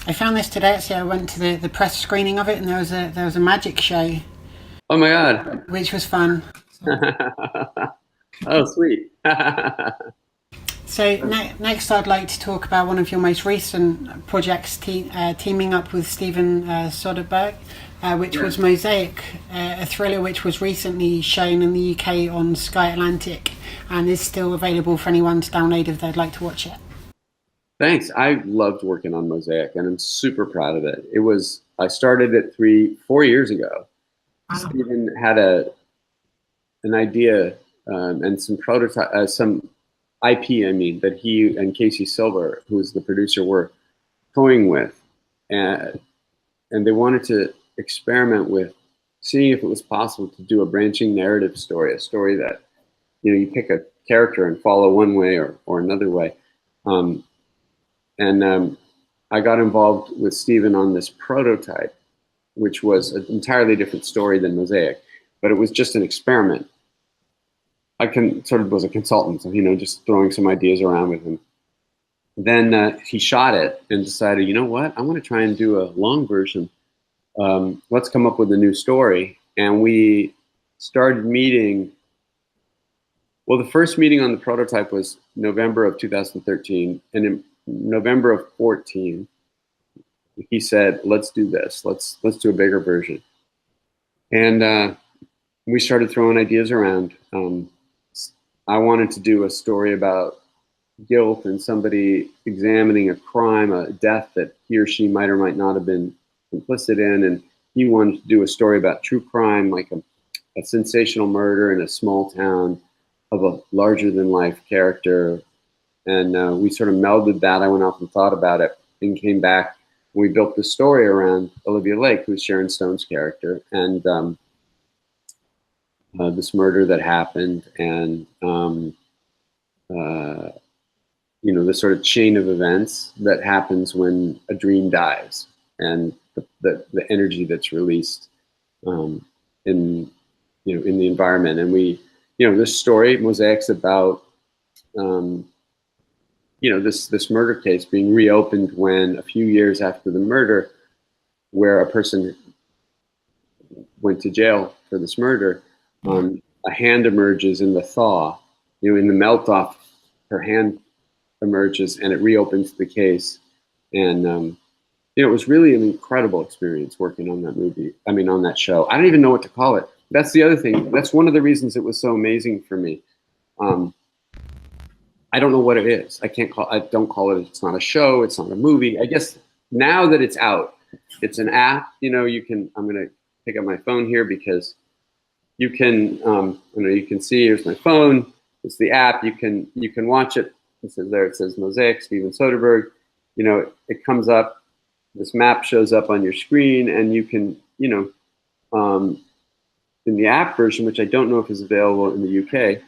I found this today. Actually, I went to the press screening of it, and there was a magic show, Oh my God. which was fun. Oh, sweet. So next, I'd like to talk about one of your most recent projects, teaming up with Steven Soderbergh, which was Mosaic, a thriller which was recently shown in the UK on Sky Atlantic and is still available for anyone to download if they'd like to watch it. Thanks. I loved working on Mosaic, and I'm super proud of it. I started it 4 years ago. Stephen had an idea and some prototype, some IP, I mean, that he and Casey Silver, who was the producer, were toying with, and they wanted to experiment with seeing if it was possible to do a branching narrative story, a story that you pick a character and follow one way or another way. I got involved with Stephen on this prototype, which was an entirely different story than Mosaic, but it was just an experiment. I sort of was a consultant, so, just throwing some ideas around with him. Then he shot it and decided, you know what, I want to try and do a long version. Let's come up with a new story. And we started meeting. Well, the first meeting on the prototype was November of 2013. And in November of 14, he said, let's do this. Let's do a bigger version. And we started throwing ideas around. I wanted to do a story about guilt and somebody examining a crime, a death that he or she might or might not have been complicit in. And he wanted to do a story about true crime, like a sensational murder in a small town of a larger than life character. And we sort of melded that. I went off and thought about it and came back. We built the story around Olivia Lake, who's Sharon Stone's character, and this murder that happened, and the sort of chain of events that happens when a dream dies, and the energy that's released in the environment. And this story, Mosaic's about this murder case being reopened when a few years after the murder, where a person went to jail for this murder, a hand emerges in the thaw, in the melt off, her hand emerges and it reopens the case. And it was really an incredible experience working on on that show. I don't even know what to call it. That's the other thing. That's one of the reasons it was so amazing for me. I don't know what it is. I don't call it. It's not a show. It's not a movie. I guess now that it's out, it's an app. I'm going to pick up my phone here because you can see, here's my phone. It's the app. You can watch it. It says Mosaic, Steven Soderbergh. It comes up. This map shows up on your screen, and you can, in the app version, which I don't know if is available in the UK,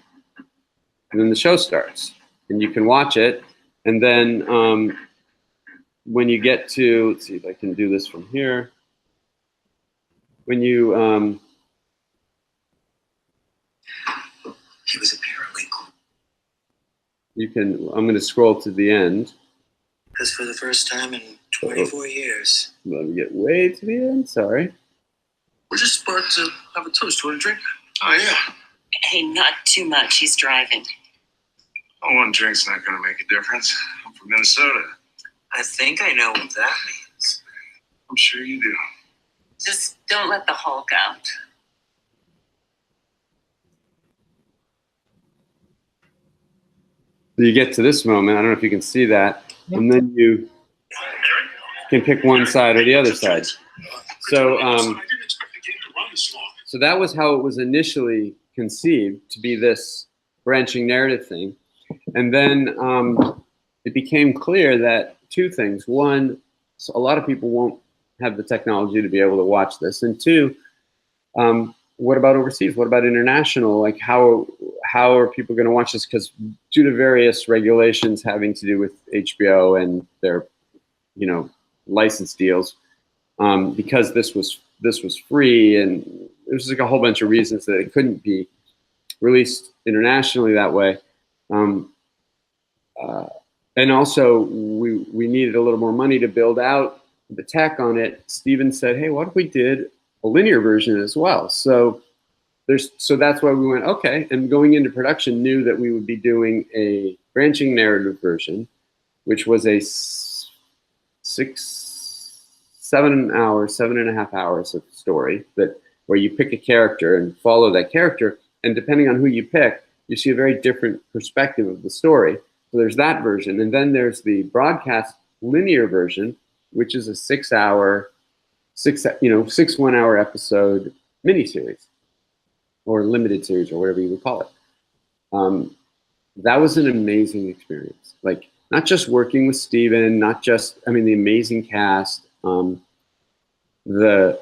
and then the show starts, and you can watch it. And then when you get to, let's see if I can do this from here. When you, he was apparently cool. I'm going to scroll to the end. Because for the first time in 24 years. Let me get way to the end, sorry. We're just about to have a toast. You want a drink? Oh, yeah. Hey, not too much. He's driving. Oh, one drink's not going to make a difference. I'm from Minnesota. I think I know what that means. I'm sure you do. Just don't let the Hulk out. So you get to this moment. I don't know if you can see that. And then you can pick one side or the other side. So that was how it was initially conceived, to be this branching narrative thing. And then it became clear that two things. One, so a lot of people won't have the technology to be able to watch this. And two, what about overseas? What about international? Like, how are people going to watch this? Because due to various regulations having to do with HBO and their, license deals, because this was free, and there's like a whole bunch of reasons that it couldn't be released internationally that way. And also, we needed a little more money to build out the tech on it. Steven said, "Hey, what if we did a linear version as well?" So that's why we went, okay. And going into production, knew that we would be doing a branching narrative version, which was a 7.5 hours of story where you pick a character and follow that character, and depending on who you pick, you see a very different perspective of the story. So there's that version, and then there's the broadcast linear version, which is a 6 1-hour episode miniseries or limited series or whatever you would call it. That was an amazing experience. Like, not just working with Steven, the amazing cast, the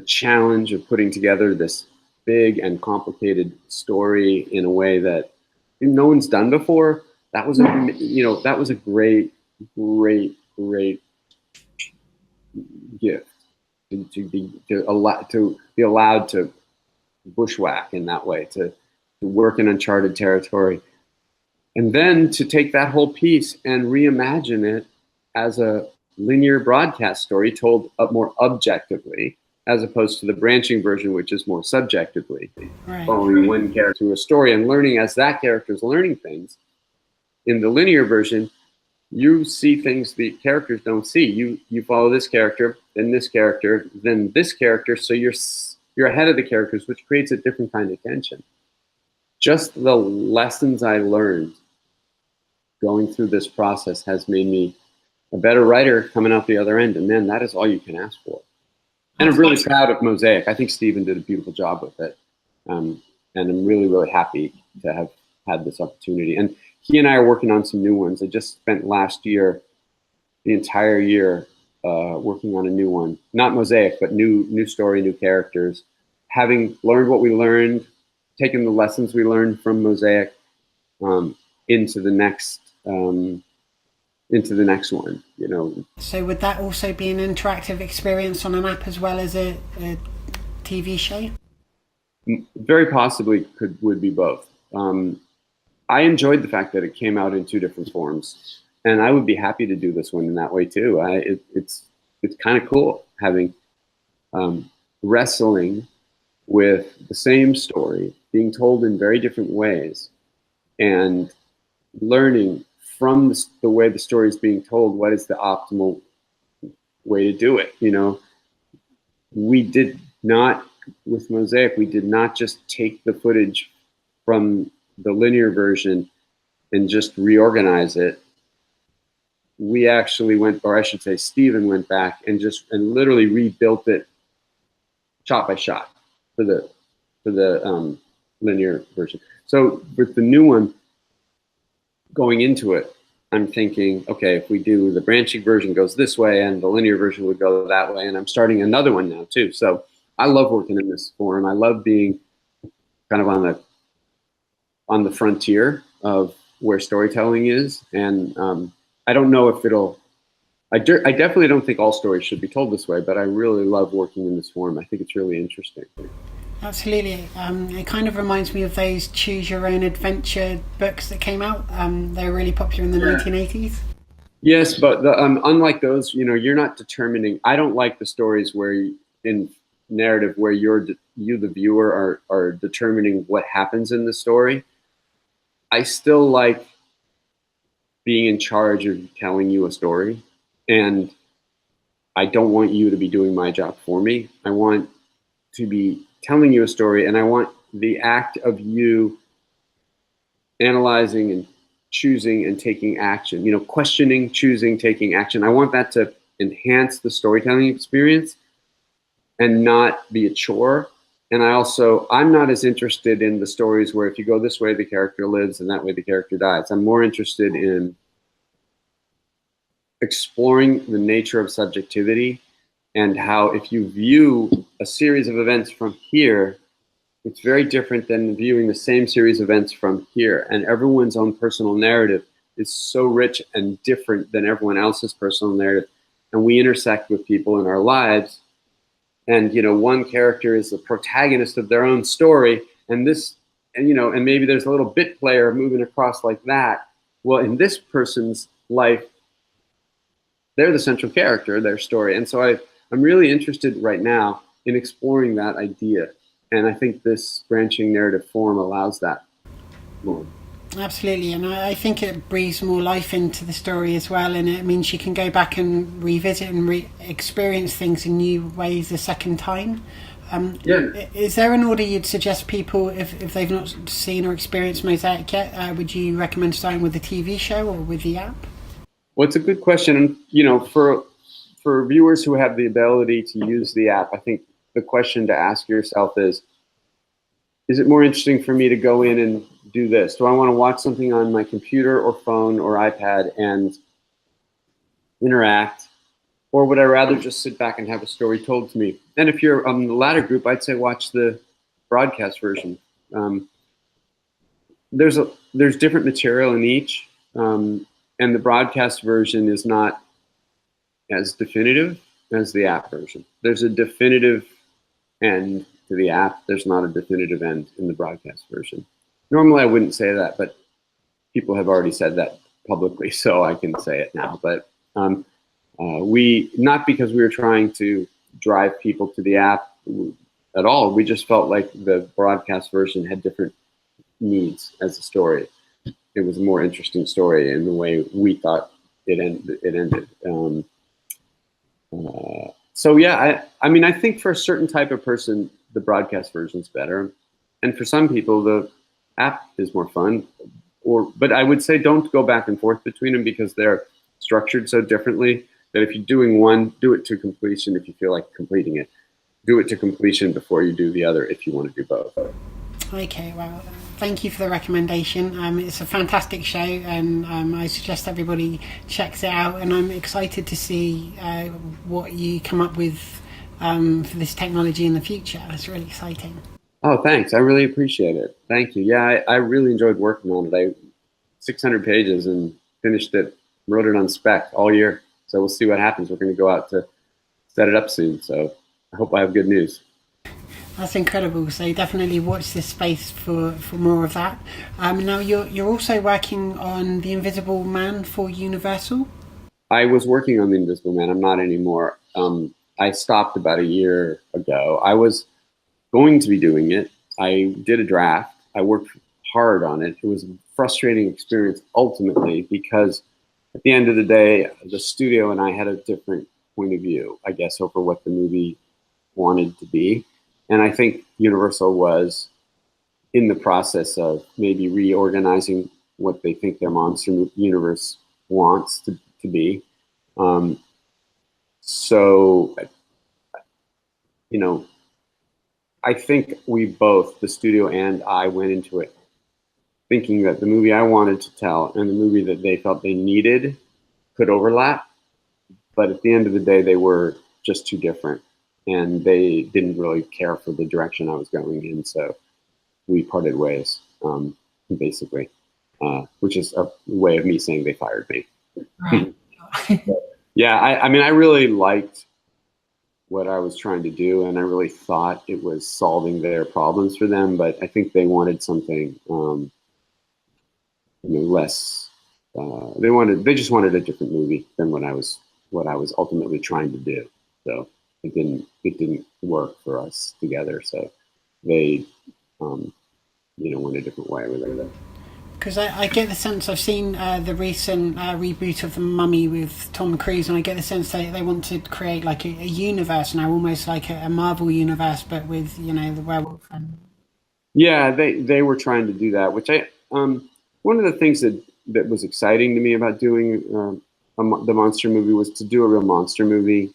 challenge of putting together this big and complicated story in a way that no one's done before. That was a great gift to be allowed to bushwhack in that way, to work in uncharted territory, and then to take that whole piece and reimagine it as a linear broadcast story told up more objectively, as opposed to the branching version, which is more subjectively, following one character through a story and learning as that character is learning things. In the linear version, you see things the characters don't see. You follow this character, then this character, then this character, so you're ahead of the characters, which creates a different kind of tension. Just the lessons I learned going through this process has made me a better writer coming out the other end, and man, that is all you can ask for. And I'm really proud of Mosaic. I think Steven did a beautiful job with it, and I'm really, really happy to have had this opportunity. And he and I are working on some new ones. I just spent last year, the entire year, working on a new one. Not Mosaic, but new story, new characters. Having learned what we learned, taking the lessons we learned from Mosaic into the next one. So would that also be an interactive experience on an app as well as a TV show? Very possibly would be both. I enjoyed the fact that it came out in two different forms, and I would be happy to do this one in that way too. It's kind of cool having wrestling with the same story being told in very different ways, and learning from the way the story is being told what is the optimal way to do it. We did not, with Mosaic, we did not just take the footage from the linear version and just reorganize it. We actually went, or I should say Steven went back and literally rebuilt it shot by shot for the linear version. So with the new one, going into it, I'm thinking, okay, if we do the branching version goes this way and the linear version would go that way, and I'm starting another one now too. So I love working in this form. I love being kind of on the frontier of where storytelling is, and I don't know if I definitely don't think all stories should be told this way, but I really love working in this form. I think it's really interesting. Absolutely. It kind of reminds me of those choose your own adventure books that came out. They were really popular in the 1980s. Yes, but unlike those, you're not determining. I don't like the stories where in narrative where you the viewer are determining what happens in the story. I still like being in charge of telling you a story, and I don't want you to be doing my job for me. I want to be telling you a story, and I want the act of you analyzing and choosing and taking action, questioning, choosing, taking action. I want that to enhance the storytelling experience and not be a chore. And I'm not as interested in the stories where if you go this way, the character lives, and that way the character dies. I'm more interested in exploring the nature of subjectivity and how if you view a series of events from here, it's very different than viewing the same series of events from here. And everyone's own personal narrative is so rich and different than everyone else's personal narrative and we intersect with people in our lives. And, one character is the protagonist of their own story, and maybe there's a little bit player moving across like that. Well, in this person's life, they're the central character, their story. And so I'm really interested right now in exploring that idea. And I think this branching narrative form allows that more. Absolutely, and I think it breathes more life into the story as well, and it means you can go back and revisit and experience things in new ways a second time. Is there an order you'd suggest people, if they've not seen or experienced Mosaic yet, would you recommend starting with the TV show or with the app? Well, it's a good question. For viewers who have the ability to use the app, I think the question to ask yourself is it more interesting for me to go in and do this? Do I want to watch something on my computer or phone or iPad and interact? Or would I rather just sit back and have a story told to me? And if you're on the latter group, I'd say watch the broadcast version. There's different material in each, and the broadcast version is not as definitive as the app version. There's a definitive end to the app. There's not a definitive end in the broadcast version. Normally I wouldn't say that, but people have already said that publicly, so I can say it now. But not because we were trying to drive people to the app at all. We just felt like the broadcast version had different needs as a story. It was a more interesting story in the way we thought it ended. So yeah, I think for a certain type of person, the broadcast version's better, and for some people, the app is more fun. But I would say don't go back and forth between them because they're structured so differently that if you're doing one, do it to completion if you feel like completing it. Do it to completion before you do the other if you want to do both. Okay, well, thank you for the recommendation. It's a fantastic show, and I suggest everybody checks it out. And I'm excited to see what you come up with for this technology in the future. It's really exciting. Oh, thanks. I really appreciate it. Thank you. Yeah, I really enjoyed working on it. 600 pages and finished it, wrote it on spec all year. So we'll see what happens. We're going to go out to set it up soon. So I hope I have good news. That's incredible. So definitely watch this space for more of that. Now you're also working on The Invisible Man for Universal. I was working on The Invisible Man. I'm not anymore. I stopped about a year ago. I was going to be doing it. I did a draft. I worked hard on it. It was a frustrating experience ultimately because at the end of the day, the studio and I had a different point of view, I guess, over what the movie wanted to be. And I think Universal was in the process of maybe reorganizing what they think their monster universe wants to be. So, I think we both, the studio and I, went into it thinking that the movie I wanted to tell and the movie that they felt they needed could overlap. But at the end of the day, they were just too different. And they didn't really care for the direction I was going in. So we parted ways, basically, which is a way of me saying they fired me. Right. Yeah, I really liked what I was trying to do, and I really thought it was solving their problems for them. But I think they wanted something less. They just wanted a different movie than what I was ultimately trying to do. So it didn't work for us together. So they went a different way with it. Because I get the sense, I've seen the recent reboot of The Mummy with Tom Cruise, and I get the sense they want to create like a universe now, almost like a Marvel universe, but with the werewolf. Yeah, they were trying to do that, which one of the things that was exciting to me about doing the monster movie was to do a real monster movie,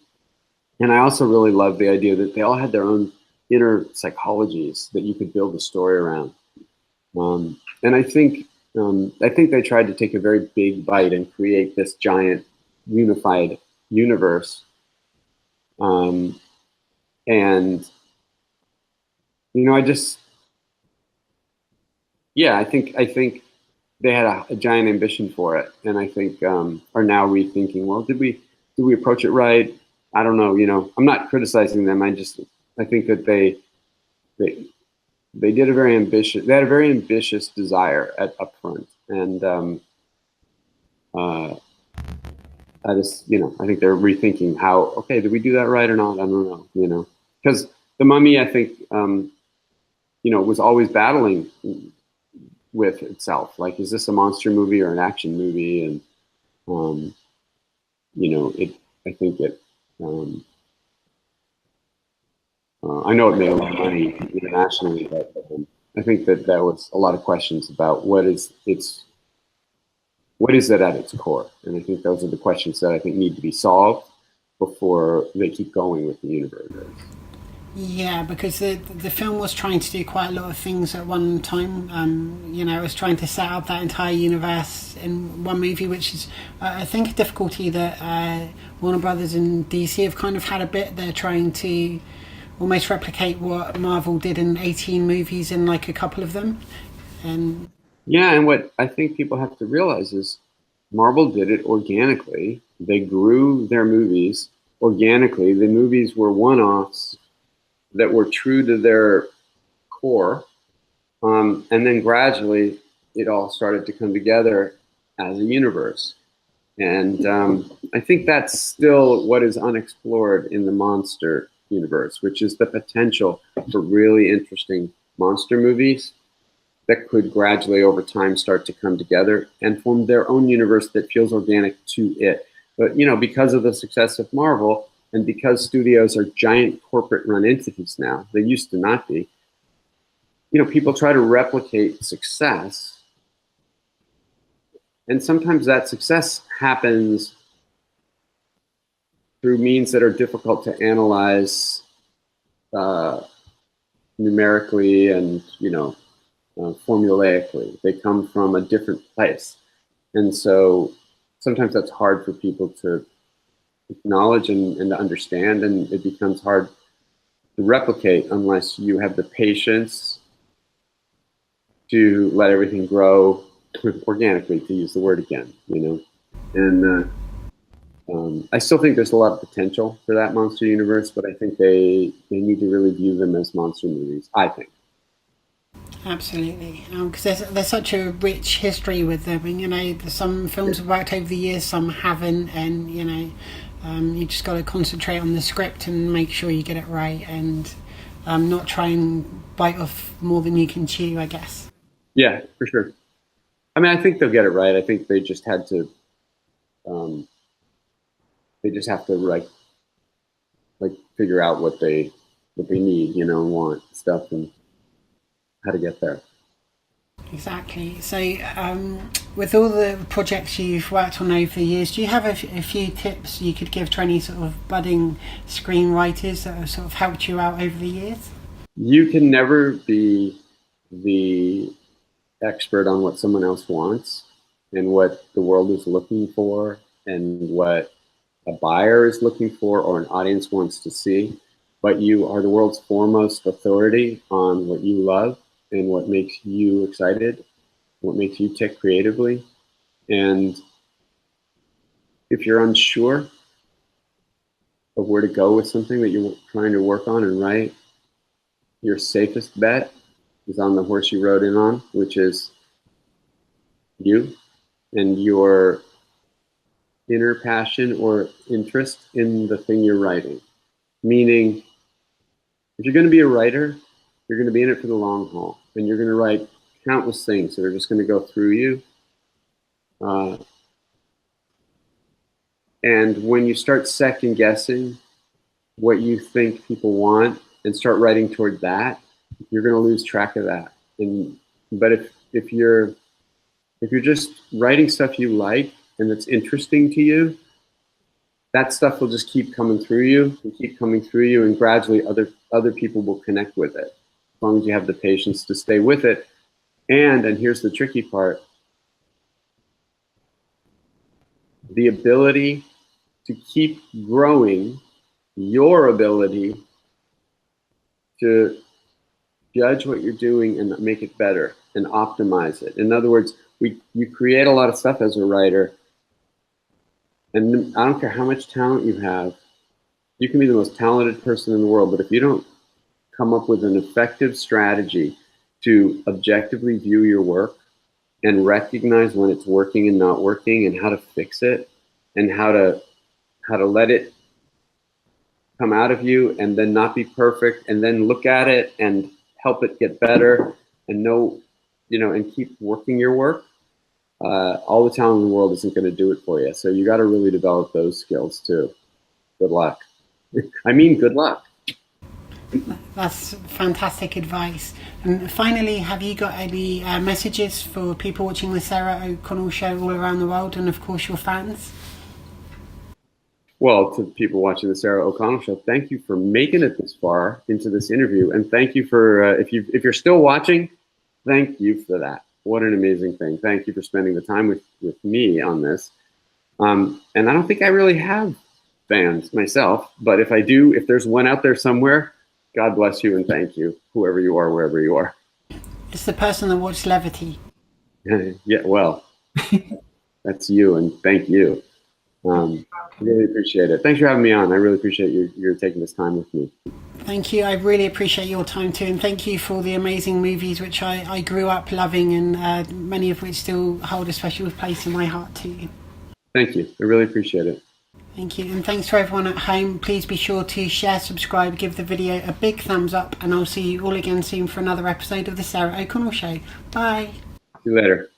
and I also really loved the idea that they all had their own inner psychologies that you could build a story around, and I think they tried to take a very big bite and create this giant unified universe. And I think they had a giant ambition for it, and I think are now rethinking. Well, did we do we approach it right? I don't know. I'm not criticizing them. I think that they did they had a very ambitious desire up front, and I think they're rethinking okay, did we do that right or not? I don't know, because the Mummy, I think, was always battling with itself. Like, is this a monster movie or an action movie? And, I think I know it made a lot of money internationally, but I think that was a lot of questions about what is it at its core? And I think those are the questions that I think need to be solved before they keep going with the universe. Yeah, because the film was trying to do quite a lot of things at one time. It was trying to set up that entire universe in one movie, which is, I think, a difficulty that Warner Brothers and DC have kind of had a bit. They're trying to almost replicate what Marvel did in 18 movies in like a couple of them. And what I think people have to realize is Marvel did it organically. They grew their movies organically. The movies were one-offs that were true to their core. And then gradually it all started to come together as a universe. And I think that's still what is unexplored in the monster universe, which is the potential for really interesting monster movies that could gradually over time start to come together and form their own universe that feels organic to it. But, because of the success of Marvel, and because studios are giant corporate run entities now, they used to not be, people try to replicate success. And sometimes that success happens through means that are difficult to analyze numerically and, formulaically. They come from a different place. And so sometimes that's hard for people to acknowledge and to understand, and it becomes hard to replicate unless you have the patience to let everything grow organically, to use the word again, And I still think there's a lot of potential for that monster universe, but I think they need to really view them as monster movies, I think. Absolutely, because there's such a rich history with them, and some films have worked over the years, some haven't, and you just got to concentrate on the script and make sure you get it right, and not try and bite off more than you can chew, I guess. Yeah, for sure. I mean, I think they'll get it right. I think they just had to. They just have to like figure out what they need, and want stuff and how to get there. Exactly. So, with all the projects you've worked on over the years, do you have a few tips you could give to any sort of budding screenwriters that have sort of helped you out over the years? You can never be the expert on what someone else wants and what the world is looking for and what a buyer is looking for or an audience wants to see, but you are the world's foremost authority on what you love and what makes you excited, what makes you tick creatively. And if you're unsure of where to go with something that you're trying to work on and write, your safest bet is on the horse you rode in on, which is you and your inner passion or interest in the thing you're writing. Meaning, if you're going to be a writer, you're going to be in it for the long haul, and you're going to write countless things that are just going to go through you. And when you start second guessing what you think people want and start writing toward that, you're going to lose track of that. But if you're just writing stuff you like and that's interesting to you, that stuff will just keep coming through you and keep coming through you, and gradually other people will connect with it, as long as you have the patience to stay with it. And here's the tricky part, the ability to keep growing your ability to judge what you're doing and make it better and optimize it. In other words, you create a lot of stuff as a writer, And I don't care how much talent you have, you can be the most talented person in the world, but if you don't come up with an effective strategy to objectively view your work and recognize when it's working and not working and how to fix it and how to let it come out of you and then not be perfect and then look at it and help it get better and know, and keep working your work, all the talent in the world isn't going to do it for you. So you got to really develop those skills too. Good luck. I mean, good luck. That's fantastic advice. And finally, have you got any messages for people watching the Sarah O'Connell show all around the world, and of course your fans? Well, to the people watching the Sarah O'Connell show, thank you for making it this far into this interview, and thank you for if you're still watching, thank you for that. What an amazing thing! Thank you for spending the time with me on this. And I don't think I really have fans myself, but if I do, if there's one out there somewhere, God bless you and thank you, whoever you are, wherever you are. It's the person that watched Levity. Yeah, well, that's you, and thank you. Really appreciate it. Thanks for having me on. I really appreciate you're taking this time with me. Thank you. I really appreciate your time too, and thank you for the amazing movies which I grew up loving, and many of which still hold a special place in my heart too. Thank you. I really appreciate it. Thank you, and thanks for everyone at home. Please be sure to share, subscribe, give the video a big thumbs up, and I'll see you all again soon for another episode of the Sarah O'Connell Show. Bye. See you later.